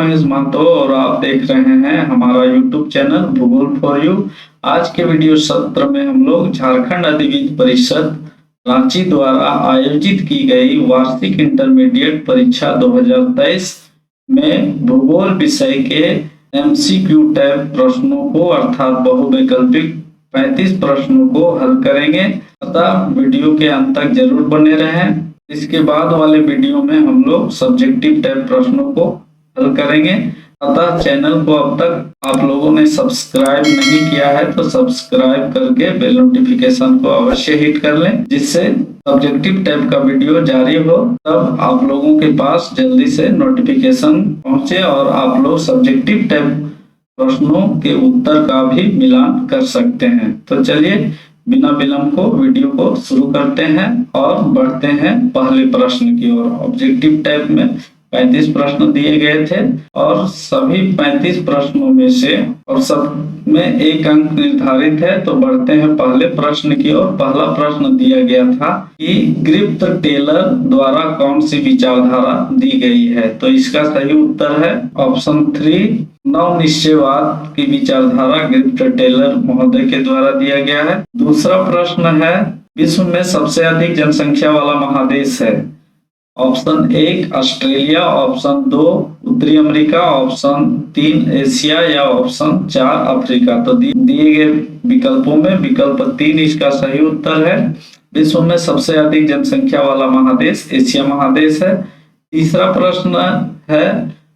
महेश महतो और आप देख रहे हैं हमारा YouTube चैनल भूगोल फॉर यू। आज के वीडियो सत्र में हम लोग झारखंड अधिविद्य परिषद रांची द्वारा आयोजित की गई वार्षिक इंटरमीडिएट परीक्षा 2023 में भूगोल विषय के MCQ टाइप प्रश्नों को अर्थात बहुवैकल्पिक 35 प्रश्नों को हल करेंगे। अतः वीडियो के अंत तक जरूर बने रहें। इसके बाद वाले वीडियो में हम लोग सब्जेक्टिव टाइप प्रश्नों को हल करेंगे। अतः चैनल को अब तक आप लोगों ने सब्सक्राइब नहीं किया है तो सब्सक्राइब करके बेल नोटिफिकेशन को अवश्य हिट कर लें, जिससे सब्जेक्टिव टाइप का वीडियो जारी हो तब आप लोगों के पास जल्दी से नोटिफिकेशन पहुंचे और आप लोग सब्जेक्टिव टाइप प्रश्नों के उत्तर का भी मिलान कर सकते हैं। तो चलिए बिना विलंब को वीडियो को शुरू करते हैं और बढ़ते हैं पहले प्रश्न की ओर। ऑब्जेक्टिव टाइप में 35 प्रश्न दिए गए थे और सभी 35 प्रश्नों में से और सब में 1 अंक निर्धारित है। तो बढ़ते हैं पहले प्रश्न की ओर। पहला प्रश्न दिया गया था कि ग्रिफ्थ टेलर द्वारा कौन सी विचारधारा दी गई है। तो इसका सही उत्तर है ऑप्शन 3 नवनिश्चयवाद की विचारधारा ग्रिफ्थ टेलर महोदय के द्वारा दिया गया है। दूसरा प्रश्न है विश्व में सबसे अधिक जनसंख्या वाला महादेश है। ऑप्शन 1 ऑस्ट्रेलिया, ऑप्शन 2 उत्तरी अमेरिका, ऑप्शन 3 एशिया या ऑप्शन 4 अफ्रीका। तो दिए गए विकल्पों में विकल्प 3 इसका सही उत्तर है। विश्व में सबसे अधिक जनसंख्या वाला महादेश एशिया महादेश है। तीसरा प्रश्न है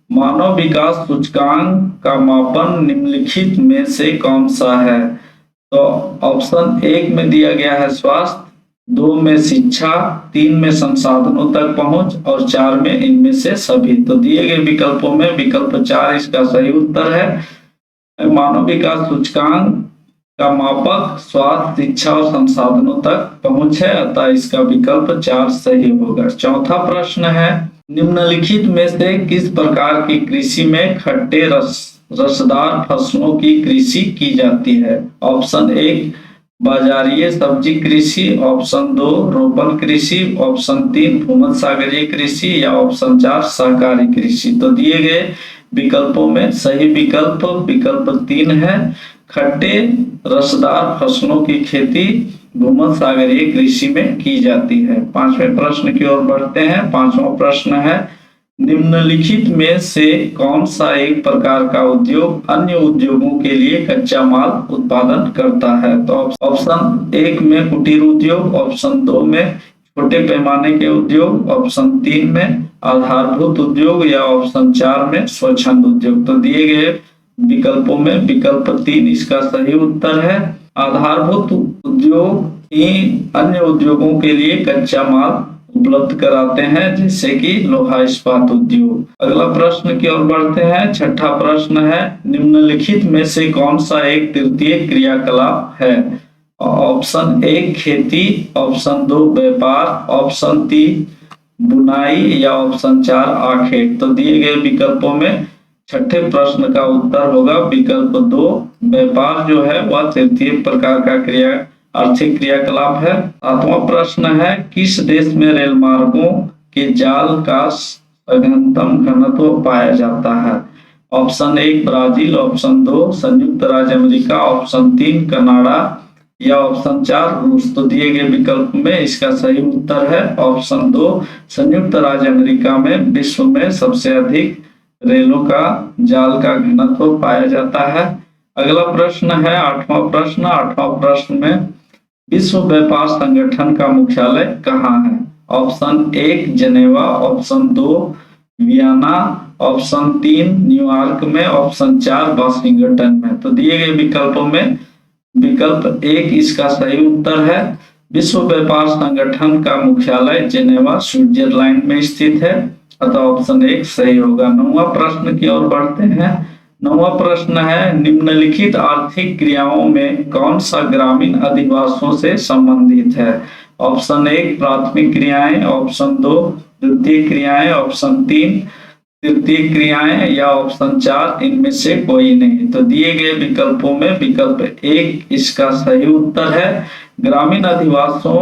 मानव विकास सूचकांक का मापन निम्नलिखित में से कौन सा है। तो ऑप्शन 1 में दिया गया है स्वास्थ्य, 2 में शिक्षा, 3 में संसाधनों तक पहुंच और 4 में इनमें से सभी। तो दिए गए विकल्पों में विकल्प 4 इसका सही उत्तर है। मानव विकास सूचकांक का मापक स्वास्थ्य, शिक्षा और संसाधनों तक पहुंच है, अतः इसका विकल्प 4 सही होगा। चौथा प्रश्न है निम्नलिखित में से किस प्रकार की कृषि में खट्टे रसदार फसलों की कृषि की जाती है। ऑप्शन 1 बाजारीय सब्जी कृषि, ऑप्शन 2 रोपण कृषि, ऑप्शन 3 भूमध्य सागरीय कृषि या ऑप्शन 4 सहकारी कृषि। तो दिए गए विकल्पों में सही विकल्प विकल्प 3 है। खट्टे रसदार फसलों की खेती भूमध्य सागरीय कृषि में की जाती है। 5वें प्रश्न की ओर बढ़ते हैं। 5वां प्रश्न है निम्नलिखित में से कौन सा एक प्रकार का उद्योग अन्य उद्योगों के लिए कच्चा माल उत्पादन करता है। तो ऑप्शन 1 में कुटीर उद्योग, ऑप्शन 2 में छोटे पैमाने के उद्योग, ऑप्शन 3 में आधारभूत उद्योग या ऑप्शन 4 में स्वच्छंद उद्योग। तो दिए गए विकल्पों में विकल्प 3 इसका सही उत्तर है। आधारभूत उद्योग ही अन्य उद्योगों के लिए कच्चा माल उपलब्ध कराते हैं, जैसे कि लोहा इस्पात उद्योग। अगला प्रश्न की ओर बढ़ते हैं। 6ठा प्रश्न है निम्नलिखित में से कौन सा एक तृतीय क्रियाकलाप है। ऑप्शन 1 खेती, ऑप्शन 2 व्यापार, ऑप्शन 3 बुनाई या ऑप्शन 4 आखेट। तो दिए गए विकल्पों में 6ठे प्रश्न का उत्तर होगा विकल्प 2 व्यापार जो है वह तृतीय प्रकार का आर्थिक क्रियाकलाप है। 7वां प्रश्न है किस देश में रेल मार्गों के जाल का सघनतम घनत्व पाया जाता है। ऑप्शन 1 ब्राजील, ऑप्शन 2 संयुक्त राज्य अमेरिका, ऑप्शन 3 कनाडा या ऑप्शन 4 रूस। तो दिए गए विकल्प में इसका सही उत्तर है ऑप्शन 2 संयुक्त राज्य अमेरिका में विश्व में सबसे अधिक रेलों का जाल का घनत्व पाया जाता है। अगला प्रश्न है 8वां प्रश्न। 8वां प्रश्न में विश्व व्यापार संगठन का मुख्यालय कहाँ है। Option 1 Geneva, option 2 Vienna, option 3 New York में, ऑप्शन 4 वाशिंगटन में। तो दिए गए विकल्पों में विकल्प 1 इसका सही उत्तर है। विश्व व्यापार संगठन का मुख्यालय जेनेवा स्विट्जरलैंड में स्थित है, अतः ऑप्शन 1 सही होगा। 9वां प्रश्न की ओर बढ़ते हैं। 9वां प्रश्न है निम्नलिखित आर्थिक क्रियाओं में कौन सा ग्रामीण अधिवासों से संबंधित है। ऑप्शन 1 प्राथमिक क्रियाएं, ऑप्शन 2 द्वितीय क्रियाएं, ऑप्शन 3 तृतीय क्रियाएं या ऑप्शन 4 इनमें से कोई नहीं। तो दिए गए विकल्पों में विकल्प 1 इसका सही उत्तर है। ग्रामीण अधिवासों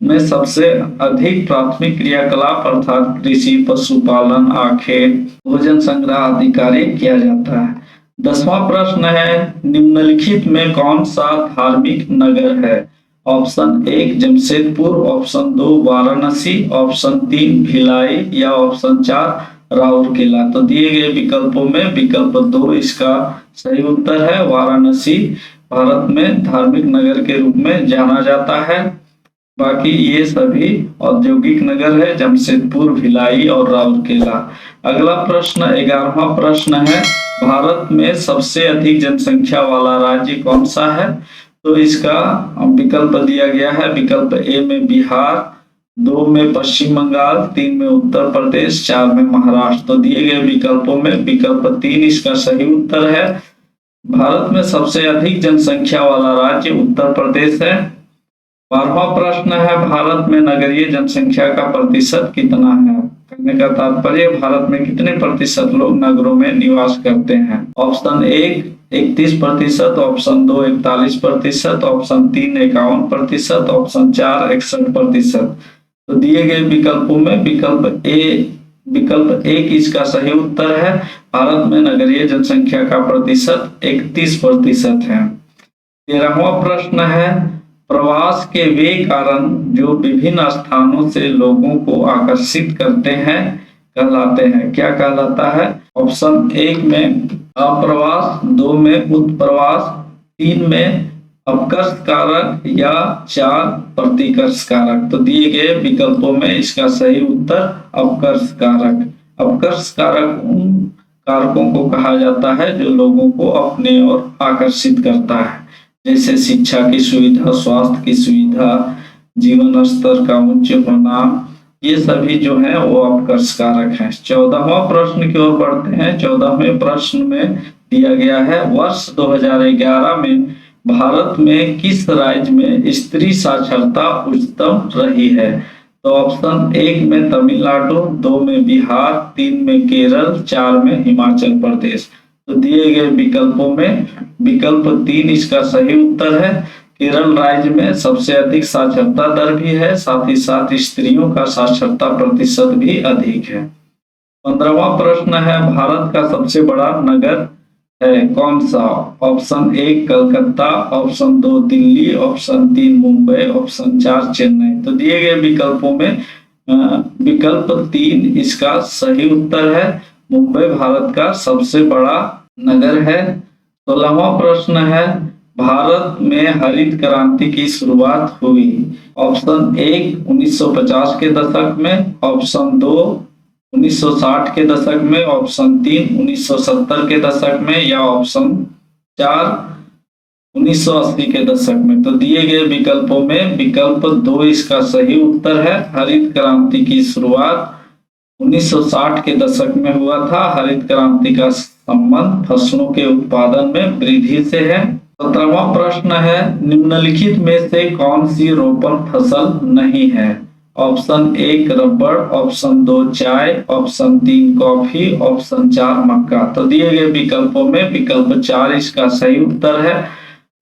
में सबसे अधिक प्राथमिक क्रियाकलाप अर्थात कृषि, पशुपालन, आखेट, भोजन संग्रह आदि कार्य किया जाता है। 10वां प्रश्न है, निम्नलिखित में कौन सा धार्मिक नगर है? Option 1 Jamshedpur, option 2 Varanasi, option 3 Bhilai या ऑप्शन 4 राउरकेला। तो दिए गए विकल्पों में विकल्प 2 इसका सही उत्तर है। वाराणसी भारत में धार्मिक नगर के रूप में जाना जाता है। बाकी ये सभी औद्योगिक नगर है, जमशेदपुर, भिलाई और राउरकेला। अगला प्रश्न 11वां प्रश्न है, भारत में सबसे अधिक जनसंख्या वाला राज्य कौन सा है? तो इसका विकल्प दिया गया है। विकल्प ए में बिहार, 2 में पश्चिम बंगाल, 3 में उत्तर प्रदेश, 4 में महाराष्ट्र। तो दिए गए विकल्पों में विकल्प 3 इसका सही उत्तर है। भारत में सबसे अधिक जनसंख्या वाला राज्य उत्तर प्रदेश है। 12वां प्रश्न है, भारत में नगरीय जनसंख्या का प्रतिशत कितना है? कहने का तात्पर्य भारत में कितने प्रतिशत लोग नगरों में निवास करते हैं? Option 1 31%, option 2 41%, option 3 51%, option 4 61%। तो दिए गए विकल्पों में विकल्प 1 इसका सही उत्तर है। भारत में नगरीय जनसंख्या का प्रतिशत 31% है। 13वां प्रश्न है, प्रवास के वे कारण जो विभिन्न स्थानों से लोगों को आकर्षित करते हैं कहलाते हैं, क्या कहलाता है? ऑप्शन 1 में अप्रवास, 2 में उत्प्रवास, 3 में अपकर्ष कारक या 4 प्रतिकर्ष कारक। तो दिए गए विकल्पों में इसका सही उत्तर अपकर्ष कारक। अपकर्ष कारक उन कारकों को कहा जाता है जो लोगों को अपने ओर आकर्षित करता है, जैसे शिक्षा की सुविधा, स्वास्थ्य की सुविधा, जीवन स्तर का उच्च होना, ये सभी जो है वो अपकर्ष कारक हैं। 14वां प्रश्न की ओर बढ़ते हैं। 14वें प्रश्न में दिया गया है, वर्ष 2011 में भारत में किस राज्य में स्त्री साक्षरता उच्चतम रही है? तो ऑप्शन 1 में तमिलनाडु, 2 में बिहार, 3 में केरल, 4 में हिमाचल प्रदेश। तो दिए गए विकल्पों में विकल्प 3 इसका सही उत्तर है। केरल राज्य में सबसे अधिक साक्षरता दर भी है, साथ ही साथ स्त्रियों का साक्षरता प्रतिशत भी अधिक है। 15वां प्रश्न है, भारत का सबसे बड़ा नगर है कौन सा? Option 1 Calcutta, option 2 Delhi, option 3 Mumbai, option 4 Chennai. तो दिए गए विकल्पों में विकल्प 3 इसका सही उत्तर है। मुंबई भारत का सबसे बड़ा नगर है। 16वां प्रश्न है, भारत में हरित क्रांति की शुरुआत हुई? ऑप्शन 1 1950 के दशक में, ऑप्शन 2 1960 के दशक में, ऑप्शन 3 1970 के दशक में या ऑप्शन 4 1980 के दशक में। तो दिए गए विकल्पों में विकल्प 2 इसका सही उत्तर है। हरित क्रांति की शुरुआत 1960 के दशक में हुआ था। हरित क्रांति का संबंध फसलों के उत्पादन में वृद्धि से है। 17वां प्रश्न है, निम्नलिखित में से कौन सी रोपण फसल नहीं है? ऑप्शन 1 रबड़, ऑप्शन 2 चाय, ऑप्शन 3 कॉफी, ऑप्शन 4 मक्का। तो दिए गए विकल्पों में विकल्प 4 इसका सही उत्तर है।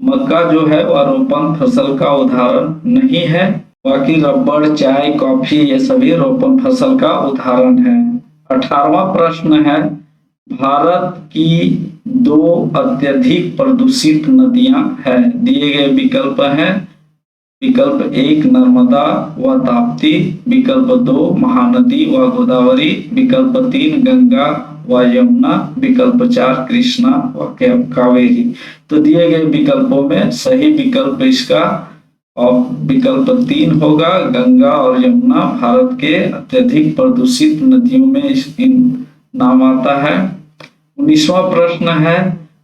मक्का जो है वह रोपण फसल का उदाहरण नहीं है, बाकी रबड़, चाय, कॉफी ये सभी रोपण फसल का उदाहरण है। 18वां प्रश्न है, भारत की 2 अत्यधिक प्रदूषित नदियां हैं। दिए गए विकल्प हैं, विकल्प 1 नर्मदा व ताप्ती, विकल्प 2 महानदी व गोदावरी, विकल्प 3 गंगा व यमुना, विकल्प 4 कृष्णा व कावेरी। तो दिए गए विकल्पों में सही विकल्प इसका और विकल्प 3 होगा। गंगा और यमुना भारत के अत्यधिक प्रदूषित नदियों में इन नाम आता है। 19वां प्रश्न है,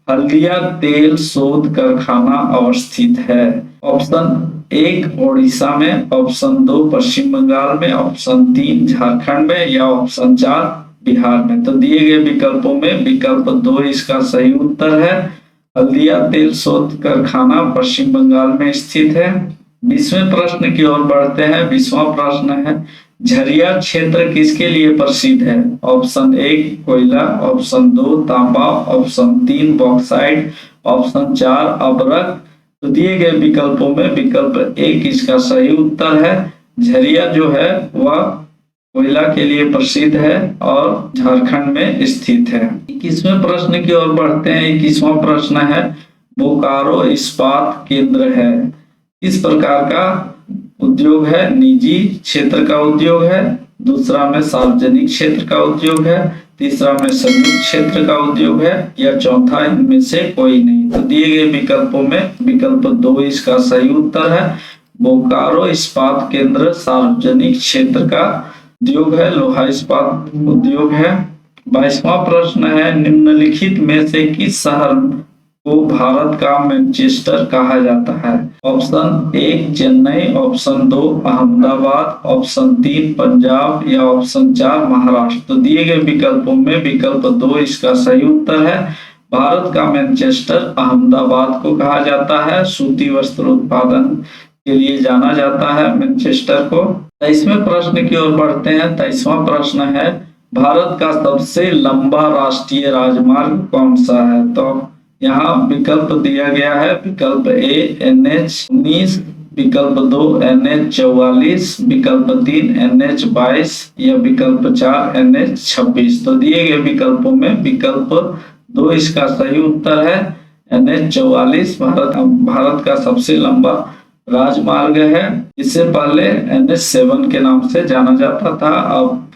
हल्दिया तेल शोध कारखाना अवस्थित है? ऑप्शन 1 ओडिशा में, ऑप्शन 2 पश्चिम बंगाल में, ऑप्शन 3 झारखंड में या ऑप्शन 4 बिहार में। तो दिए गए विकल्पों में विकल्प 2 इसका सही उत्तर है। हल्दिया तेल शोध कारखाना पश्चिम बंगाल में स्थित है। 20वें प्रश्न की ओर बढ़ते हैं। 20वां प्रश्न है, झरिया क्षेत्र किसके लिए प्रसिद्ध है? ऑप्शन 1 कोयला, ऑप्शन 2 तांबा, ऑप्शन 3 बॉक्साइट, ऑप्शन 4 अभ्रक। तो दिए गए विकल्पों में विकल्प 1 इसका सही उत्तर है। झरिया जो है वह कोयला के लिए प्रसिद्ध है और झारखंड में स्थित है। 21वें प्रश्न की ओर बढ़ते हैं। 21वां प्रश्न है बोकारो इस्पात केंद्र है, इस प्रकार का उद्योग है, निजी क्षेत्र का उद्योग है, दूसरा में सार्वजनिक क्षेत्र का उद्योग है, तीसरा में संयुक्त क्षेत्र का उद्योग है, या चौथा इनमें से कोई नहीं। तो दिए गए विकल्पों में विकल्प 2 इसका सही उत्तर है। बोकारो इस्पात केंद्र सार्वजनिक क्षेत्र का उद्योग है, लोहा इस्पात उद्योग है। 22वां प्रश्न है निम्नलिखित में से किस शहर को भारत का मैनचेस्टर कहा जाता है? Option 1 Chennai, option 2 Ahmedabad, option 3 Punjab, या ऑप्शन 4 महाराष्ट्र। तो दिए गए विकल्पों में विकल्प 2 इसका सही उत्तर है। भारत का मैनचेस्टर अहमदाबाद को कहा जाता है। सूती वस्त्र उत्पादन के लिए जाना जाता है मैनचेस्टर को। 23वें प्रश्न की ओर बढ़ते हैं। 23वां प्रश्न है भारत का सबसे लंबा राष्ट्रीय राजमार्ग कौन सा है? तो यहाँ विकल्प दिया गया है। विकल्प ए NH-19, विकल्प 2 NH-44, विकल्प 3 NH-22, या विकल्प 4 NH-26। तो दिए गए विकल्पों में विकल्प 2 इसका सही उत्तर है। NH-44 भारत का सबसे लंबा राजमार्ग है। इससे पहले NH-7 के नाम से जाना जाता था, अब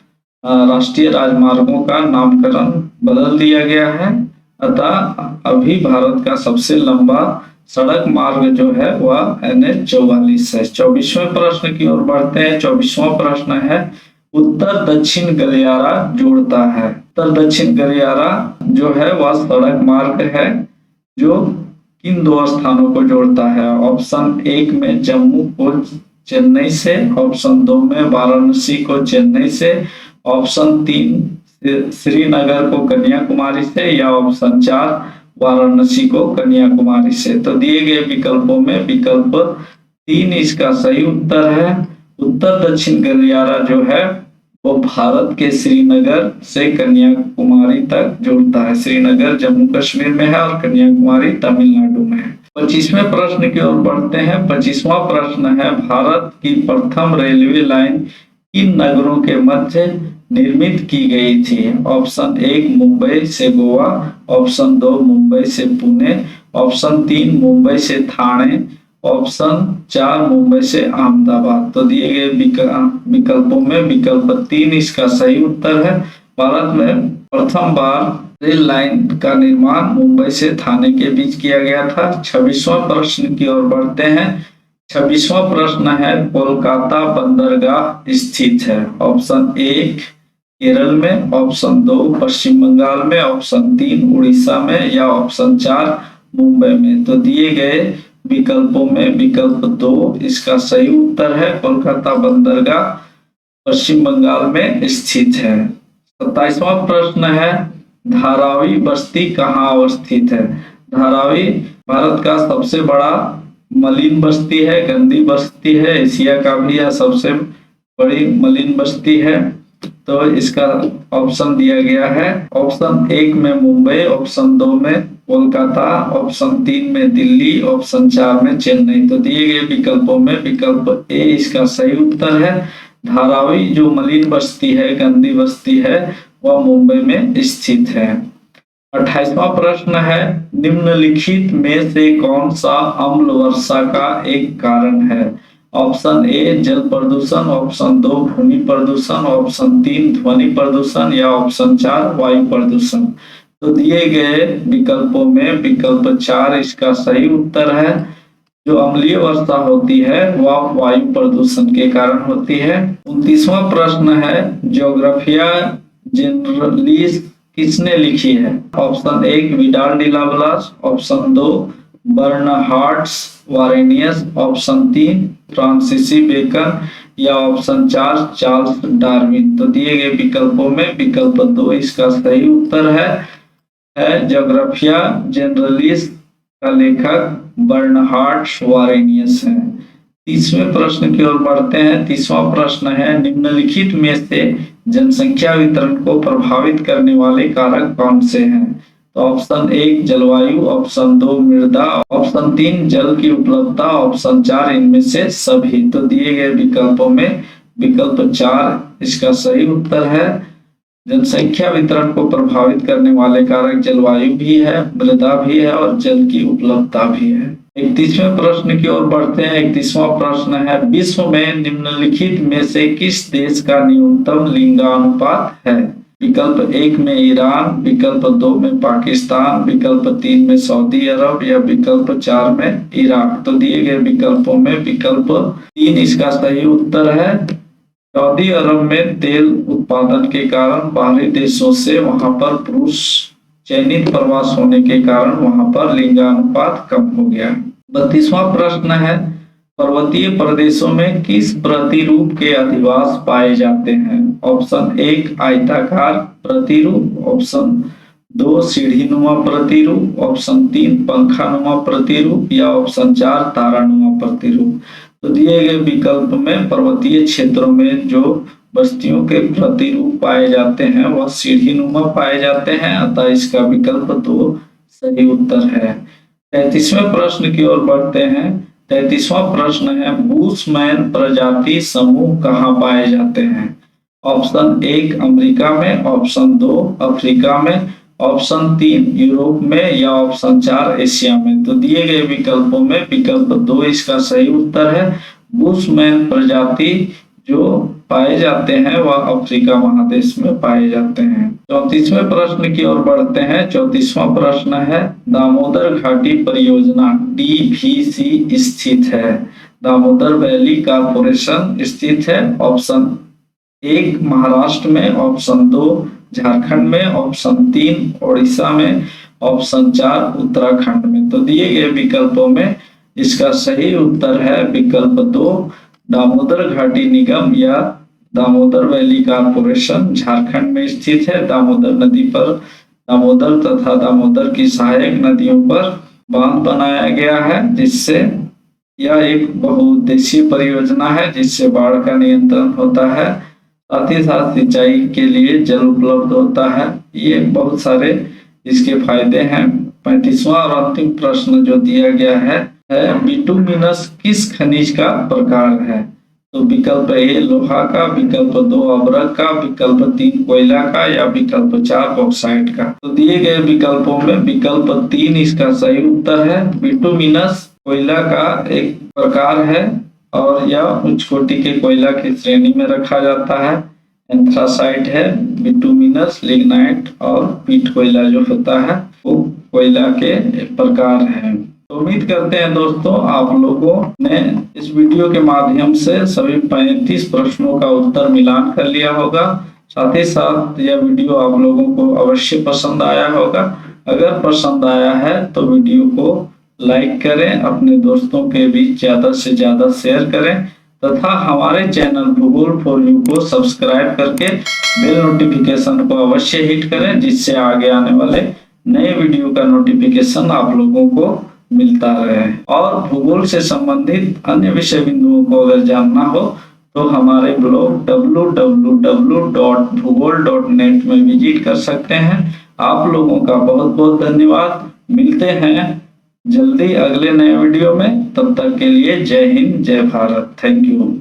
राष्ट्रीय राजमार्गों का नामकरण बदल दिया गया है। अतः अभी भारत का सबसे लंबा सड़क मार्ग जो है वह NH-44 है। 24वें प्रश्न की ओर बढ़ते हैं। 24वां प्रश्न है उत्तर दक्षिण गलियारा जोड़ता है। उत्तर दक्षिण गलियारा जो है वह सड़क मार्ग है जो किन 2 स्थानों को जोड़ता है? ऑप्शन 1 में जम्मू को चेन्नई से, ऑप्शन 2 में वाराणसी को चेन्नई से, ऑप्शन 3 श्रीनगर को कन्याकुमारी से, या ऑप्शन 4 वाराणसी को कन्याकुमारी से। तो दिए गए विकल्पों में विकल्प 3 इसका सही उत्तर है। उत्तर दक्षिण गलियारा जो है वो भारत के श्रीनगर से कन्याकुमारी तक जोड़ता है। श्रीनगर जम्मू कश्मीर में है और कन्याकुमारी तमिलनाडु में है। 25वें प्रश्न की ओर बढ़ते हैं। 25वां प्रश्न है भारत की प्रथम रेलवे लाइन किन नगरों के मध्य निर्मित की गई थी? ऑप्शन 1 मुंबई से गोवा, ऑप्शन 2 मुंबई से पुणे, ऑप्शन 3 मुंबई से ठाणे, ऑप्शन 4 मुंबई से अहमदाबाद। तो दिए गए विकल्पों में विकल्प 3 इसका सही उत्तर है। भारत में प्रथम बार रेल लाइन का निर्माण मुंबई से ठाणे के बीच किया गया था। 26वां प्रश्न की ओर बढ़ते हैं। 26वां प्रश्न है कोलकाता बंदरगाह स्थित है। ऑप्शन 1 केरल में, ऑप्शन 2 पश्चिम बंगाल में, ऑप्शन 3 उड़ीसा में, या ऑप्शन 4 मुंबई में। तो दिए गए विकल्पों में विकल्प 2 इसका सही उत्तर है। कोलकाता बंदरगाह पश्चिम बंगाल में स्थित है। 27वां प्रश्न है धारावी बस्ती कहाँ अवस्थित है? धारावी भारत का सबसे बड़ा मलिन बस्ती है, गंदी बस्ती है, एशिया का भी यह सबसे बड़ी मलिन बस्ती है। तो इसका ऑप्शन दिया गया है। ऑप्शन 1 में मुंबई, ऑप्शन 2 में कोलकाता, ऑप्शन 3 में दिल्ली, ऑप्शन 4 में चेन्नई। तो दिए गए विकल्पों में विकल्प ए इसका सही उत्तर है। धारावी जो मलिन बस्ती है, गंदी बस्ती है, वह मुंबई में स्थित है। 28वां प्रश्न है निम्नलिखित में से कौन सा अम्ल वर्षा का एक कारण है? ऑप्शन ए जल प्रदूषण, ऑप्शन 2 भूमि प्रदूषण, ऑप्शन 3 ध्वनि प्रदूषण, या ऑप्शन 4 वायु प्रदूषण। तो दिए गए विकल्पों में विकल्प 4 इसका सही उत्तर है। जो अम्लीय वर्षा होती है वह वायु प्रदूषण के कारण होती है। 29वां प्रश्न है ज्योग्राफिया जनरलिस किसने लिखी है? ऑप्शन 1 विडाल डिलावलास, option 2 Bernhard Varenius, option 3 Francis bacon, या ऑप्शन 4 चार्ल्स डार्विन। तो दिए गए विकल्पों में विकल्प 2 इसका सही उत्तर है ज्योग्राफिया जनरलिस का लेखक बर्नहार्ड वारेनियस है। 30वें प्रश्न की ओर बढ़ते हैं। 30वां प्रश्न है निम्नलिखित में से जनसंख्या वितरण को प्रभावित करने वाले कारक कौन से हैं? तो ऑप्शन 1 जलवायु, ऑप्शन 2 मृदा, ऑप्शन 3 जल की उपलब्धता, ऑप्शन 4 इनमें से सभी। तो दिए गए विकल्पों में विकल्प 4 इसका सही उत्तर है। जनसंख्या वितरण को प्रभावित करने वाले कारक जलवायु भी है, मृदा भी है और जल की उपलब्धता भी है। 31वें प्रश्न की ओर बढ़ते हैं। 31वां प्रश्न है, विश्व में निम्नलिखित में से किस देश का न्यूनतम लिंगानुपात है? विकल्प 1 में ईरान, विकल्प 2 में पाकिस्तान, विकल्प 3 में सऊदी अरब या विकल्प 4 में इराक। तो दिए गए विकल्पों में विकल्प 3 इसका सही उत्तर है। सऊदी अरब में तेल उत्पादन के कारण बाहरी देशों से वहां पर पुरुष चयनित प्रवास होने के कारण वहां पर लिंगानुपात कम हो गया। 32वां प्रश्न है, पर्वतीय प्रदेशों में किस प्रतिरूप के अधिवास पाए जाते हैं? ऑप्शन 1 आयताकार प्रतिरूप, ऑप्शन 2 सीढ़ीनुमा प्रतिरूप, ऑप्शन 3 पंखानुमा प्रतिरूप या ऑप्शन 4 तारानुमा प्रतिरूप। तो दिए गए विकल्प में पर्वतीय क्षेत्रों में जो बस्तियों के प्रतिरूप पाए जाते हैं वह सीढ़ीनुमा पाए जाते हैं, अतः इसका विकल्प 2 सही उत्तर है। 33वें प्रश्न की ओर बढ़ते हैं। 33वां प्रश्न है, बुशमैन प्रजाति समूह कहाँ पाए जाते हैं? ऑप्शन 1 अमेरिका में, ऑप्शन 2 अफ्रीका में, ऑप्शन 3 यूरोप में या ऑप्शन 4 एशिया में। तो दिए गए विकल्पों में विकल्प 2 इसका सही उत्तर है। बुशमैन प्रजाति जो पाए जाते हैं वह अफ्रीका महादेश में पाए जाते हैं। 34वें प्रश्न की ओर बढ़ते हैं। 34वां प्रश्न है, दामोदर घाटी परियोजना DVC स्थित है? दामोदर वैली कॉर्पोरेशन स्थित है। ऑप्शन 1 महाराष्ट्र में, ऑप्शन 2 झारखंड में, ऑप्शन 3 ओडिशा में, ऑप्शन 4 उत्तराखंड में। तो दिए गए विकल्पों में इसका सही उत्तर है विकल्प 2 दामोदर घाटी निगम या दामोदर वैली कॉर्पोरेशन झारखंड में स्थित है। दामोदर नदी पर दामोदर तथा दामोदर की सहायक नदियों पर बांध बनाया गया है, जिससे यह एक बहुउद्देशीय परियोजना है जिससे बाढ़ का नियंत्रण होता है, साथ ही साथ सिंचाई के लिए जल उपलब्ध होता है। ये बहुत सारे इसके फायदे हैं। 35वां और अंतिम प्रश्न जो दिया गया है बिटुमिनस किस खनिज का प्रकार है? तो विकल्प ए लोहा का, विकल्प 2 अभ्रक का, विकल्प 3 कोयला का या विकल्प 4 बॉक्साइट का। तो दिए गए विकल्पों में विकल्प 3 इसका सही उत्तर है। बिटुमिनस कोयला का एक प्रकार है और यह उच्च कोटि के कोयला की श्रेणी में रखा जाता है। एंथ्रासाइट है, बिटुमिनस, लिग्नाइट और पीट कोयला जो होता है वो कोयला के प्रकार है। तो उम्मीद करते हैं दोस्तों आप लोगों ने इस वीडियो के माध्यम से सभी 35 प्रश्नों का उत्तर मिलान कर लिया होगा। साथ ही साथ यह वीडियो आप लोगों को अवश्य पसंद आया होगा। अगर पसंद आया है तो वीडियो को लाइक करें, अपने दोस्तों के बीच ज्यादा से ज्यादा शेयर करें तथा हमारे चैनल भूगोल फॉर यू को सब्सक्राइब करके बेल नोटिफिकेशन को अवश्य हिट करें, जिससे आगे आने वाले नए वीडियो का नोटिफिकेशन आप लोगों को मिलता रहे। और भूगोल से संबंधित अन्य विषय बिंदुओं को अगर जानना हो तो हमारे ब्लॉग www.bhugol.net में विजिट कर सकते हैं। आप लोगों का बहुत बहुत धन्यवाद। मिलते हैं जल्दी अगले नए वीडियो में, तब तक के लिए जय हिंद, जय भारत। Thank you.